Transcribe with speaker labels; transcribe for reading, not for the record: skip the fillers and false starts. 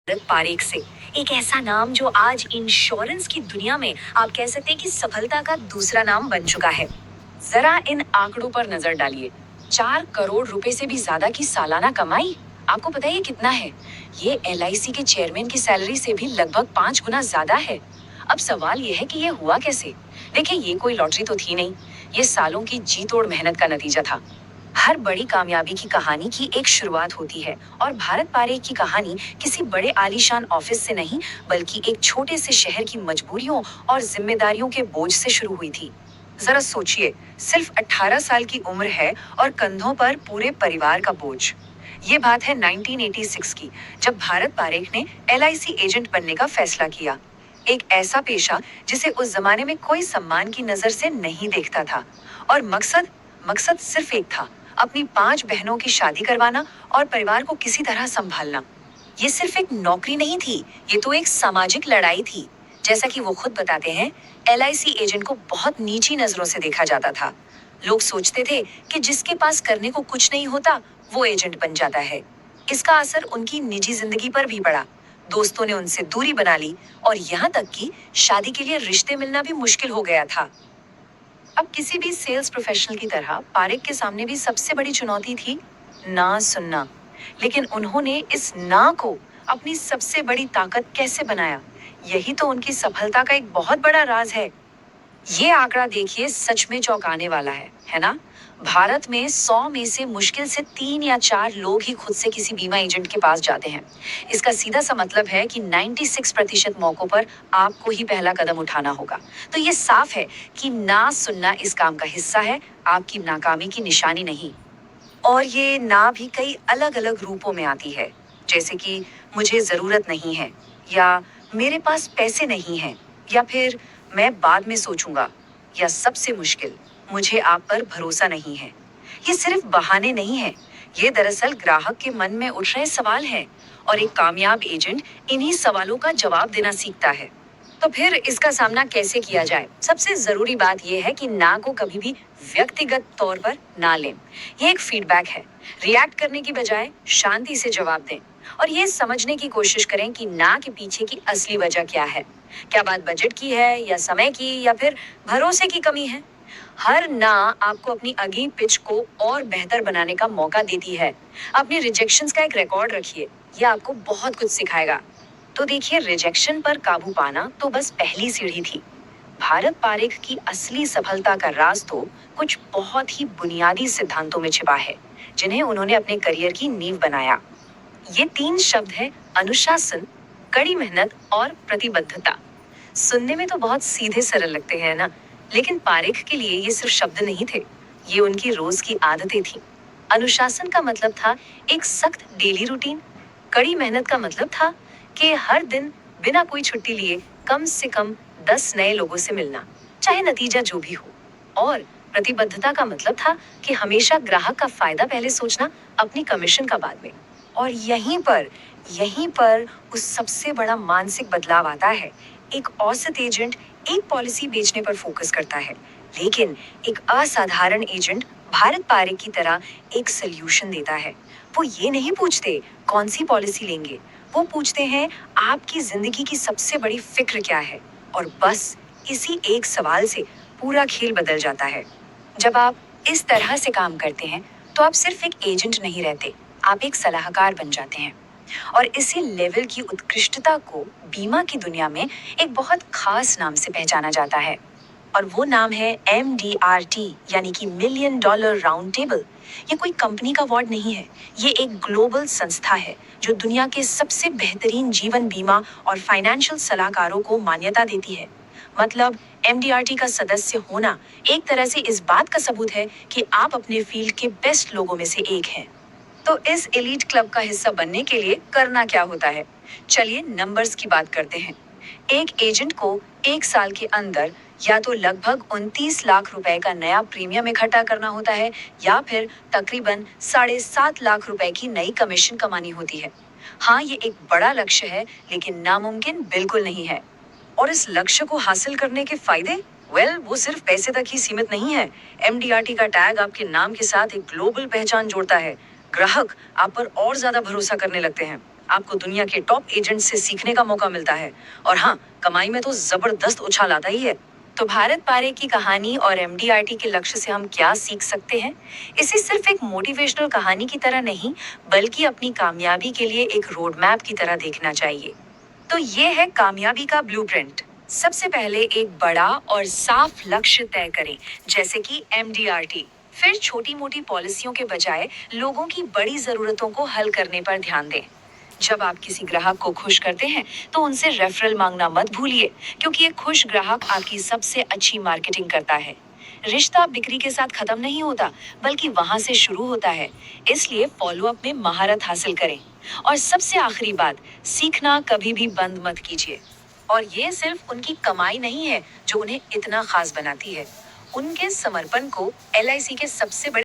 Speaker 1: भारत पारेख से। एक ऐसा नाम जो आज इंश्योरेंस की दुनिया में आप कह सकते हैं कि सफलता का दूसरा नाम बन चुका है। जरा इन आंकड़ों पर नजर डालिए। 4 करोड़ रुपए से भी ज्यादा की सालाना कमाई। आपको पता है ये कितना है? ये LIC के चेयरमैन की सैलरी से भी लगभग 5 गुना ज्यादा है। अब सवाल ये है कि ये हुआ कैसे? देखिए, ये कोई लॉटरी तो थी नहीं। ये सालों की जी तोड़ मेहनत का नतीजा था। हर बड़ी कामयाबी की कहानी की एक शुरुआत होती है, और भारत पारेख की कहानी किसी बड़े आलीशान ऑफिस से नहीं, बल्कि एक छोटे से शहर की मजबूरियों और जिम्मेदारियों के बोझ से शुरू हुई थी। जरा सोचिए, सिर्फ 18 साल की उम्र है और कंधों पर पूरे परिवार का बोझ। ये बात है 1986 की, जब भारत पारेख ने LIC एजेंट बनने का फैसला किया। एक ऐसा पेशा जिसे उस जमाने में कोई सम्मान की नजर से नहीं देखता था। और मकसद मकसद सिर्फ एक था, अपनी 5 बहनों की शादी करवाना और परिवार को किसी तरह संभालना। ये सिर्फ एक नौकरी नहीं थी, ये तो एक सामाजिक लड़ाई थी। जैसा कि वो खुद बताते हैं, LIC एजेंट को बहुत नीची नजरों से देखा जाता था। लोग सोचते थे कि जिसके पास करने को कुछ नहीं होता, वो एजेंट बन जाता है। इसका असर उनकी निजी जिंदगी पर भी पड़ा। दोस्तों ने उनसे दूरी बना ली, और यहाँ तक कि शादी के लिए रिश्ते मिलना भी मुश्किल हो गया था। अब किसी भी सेल्स प्रोफेशनल की तरह पारेख के सामने भी सबसे बड़ी चुनौती थी ना सुनना। लेकिन उन्होंने इस ना को अपनी सबसे बड़ी ताकत कैसे बनाया, यही तो उनकी सफलता का एक बहुत बड़ा राज है। ये आंकड़ा देखिए, सच में चौंकाने वाला है ना? भारत में 100 में से मुश्किल से 3 या 4 लोग ही खुद से किसी बीमा एजेंट के पास जाते हैं। इसका सीधा सा मतलब है कि 96% मौकों पर आपको ही पहला कदम उठाना होगा। तो ये साफ है कि ना सुनना इस काम का हिस्सा है, आपकी नाकामी की निशानी नहीं। और ये ना भी कई अलग अलग रूपों में आती है, जैसे कि मुझे जरूरत नहीं है, या मेरे पास पैसे नहीं हैं, या फिर मैं बाद में सोचूंगा, या सबसे मुश्किल, मुझे आप पर भरोसा नहीं है। ये सिर्फ बहाने नहीं है, ये दरअसल ग्राहक के मन में उठ रहे सवाल हैं, और एक कामयाब एजेंट इन्हीं सवालों का जवाब देना सीखता है। तो फिर इसका सामना कैसे किया जाए? सबसे जरूरी बात यह है कि ना को कभी भी व्यक्तिगत तौर पर ना लें। ये एक फीडबैक है। रिएक्ट करने की बजाय शांति से जवाब दें, और ये समझने की कोशिश करें कि ना के पीछे की असली वजह क्या है। क्या बात बजट की है, या समय की, या फिर भरोसे की कमी है? हर ना आपको अपनी अगली पिच को और बेहतर बनाने का मौका देती है। अपने रिजेक्शंस का एक रिकॉर्ड रखिए, यह आपको बहुत कुछ सिखाएगा। तो देखिए, रिजेक्शन पर काबू पाना तो बस पहली सीढ़ी थी। भारत पारेख की असली सफलता का राज तो कुछ बहुत ही बुनियादी सिद्धांतों में छिपा है, जिन्हें उन्होंने अपने करियर की नींव बनाया। ये 3 शब्द हैं: अनुशासन, कड़ी मेहनत और प्रतिबद्धता। सुनने में तो बहुत सीधे सरल लगते हैं ना, लेकिन पारेख के लिए ये सिर्फ शब्द नहीं थे, ये उनकी रोज की आदतें थी। अनुशासन का मतलब था एक सख्त डेली रूटीन। कड़ी मेहनत का मतलब था कि हर दिन बिना कोई छुट्टी लिए कम से कम 10 नए लोगों से मिलना, चाहे नतीजा जो भी हो। और प्रतिबद्धता का मतलब था कि हमेशा ग्राहक का फायदा पहले सोचना, अपनी कमीशन का बाद में। और यहीं पर उस सबसे बड़ा मानसिक बदलाव आता है। एक औसत एजेंट एक पॉलिसी बेचने पर फोकस करता है, लेकिन एक असाधारण एजेंट भारत पारेख की तरह एक सोल्यूशन देता है। वो ये नहीं पूछते कौन सी पॉलिसी लेंगे, वो पूछते हैं आपकी जिंदगी की सबसे बड़ी फिक्र क्या है। और बस इसी एक सवाल से पूरा खेल बदल जाता है। जब आप इस तरह से काम करते हैं, तो आप सिर्फ एक एजेंट नहीं रहते, आप एक सलाहकार बन जाते हैं। और इसी लेवल की उत्कृष्टता को बीमा की दुनिया में एक बहुत खास नाम से पहचाना जाता है, और वो नाम है MDRT, यानी कि मिलियन डॉलर राउंड टेबल। ये कोई कंपनी का अवार्ड नहीं है, ये एक ग्लोबल संस्था है जो दुनिया के सबसे बेहतरीन जीवन बीमा और फाइनेंशियल सलाहकारों को मान्यता देती है। मतलब, MDRT का सदस्य होना एक तरह से इस बात का सबूत है कि आप अपने फील्ड के बेस्ट लोगों में से एक हैं। तो इस एलीट क्लब का हिस्सा बनने के लिए करना क्या होता है? चलिए नंबर्स की बात करते हैं। एक एजेंट को 1 साल के अंदर या तो लगभग 29 लाख रुपए का नया प्रीमियम इकट्ठा करना होता है, या फिर तकरीबन 7.5 लाख रुपए की नई कमीशन कमानी होती है। हाँ, ये एक बड़ा लक्ष्य है, लेकिन नामुमकिन बिल्कुल नहीं है। और इस लक्ष्य को हासिल करने के फायदे, वो सिर्फ पैसे तक ही सीमित नहीं है। MDRT का टैग आपके नाम के साथ एक ग्लोबल पहचान जोड़ता है। ग्राहक आप पर और ज्यादा भरोसा करने लगते हैं। आपको दुनिया के टॉप एजेंट से सीखने का मौका मिलता है। और हाँ, कमाई में तो जबरदस्त उछाल आता ही है। तो भारत पारे की कहानी और एमडीआरटी के लक्ष्य से हम क्या सीख सकते हैं? इसे सिर्फ एक मोटिवेशनल कहानी की तरह नहीं, बल्कि अपनी कामयाबी के लिए एक रोड मैप की तरह देखना चाहिए। तो ये है कामयाबी का ब्लूप्रिंट। सबसे पहले एक बड़ा और साफ लक्ष्य तय करें, जैसे कि एमडीआरटी। फिर छोटी मोटी पॉलिसियों के बजाय लोगों की बड़ी जरूरतों को हल करने पर ध्यान दें। जब आप किसी ग्राहक को खुश करते हैं, तो उनसे रेफरल मांगना मत भूलिए, क्योंकि एक खुश ग्राहक आपकी सबसे अच्छी मार्केटिंग करता है। रिश्ता बिक्री के साथ खत्म नहीं होता, बल्कि वहां से शुरू होता है। इसलिए फॉलो अप में महारत हासिल करें। और सबसे आखिरी बात, सीखना कभी भी बंद मत कीजिए। और ये सिर्फ उनकी कमाई नहीं है जो उन्हें इतना खास बनाती है। उनके समर्पण को एलआईसी के सबसे बड़े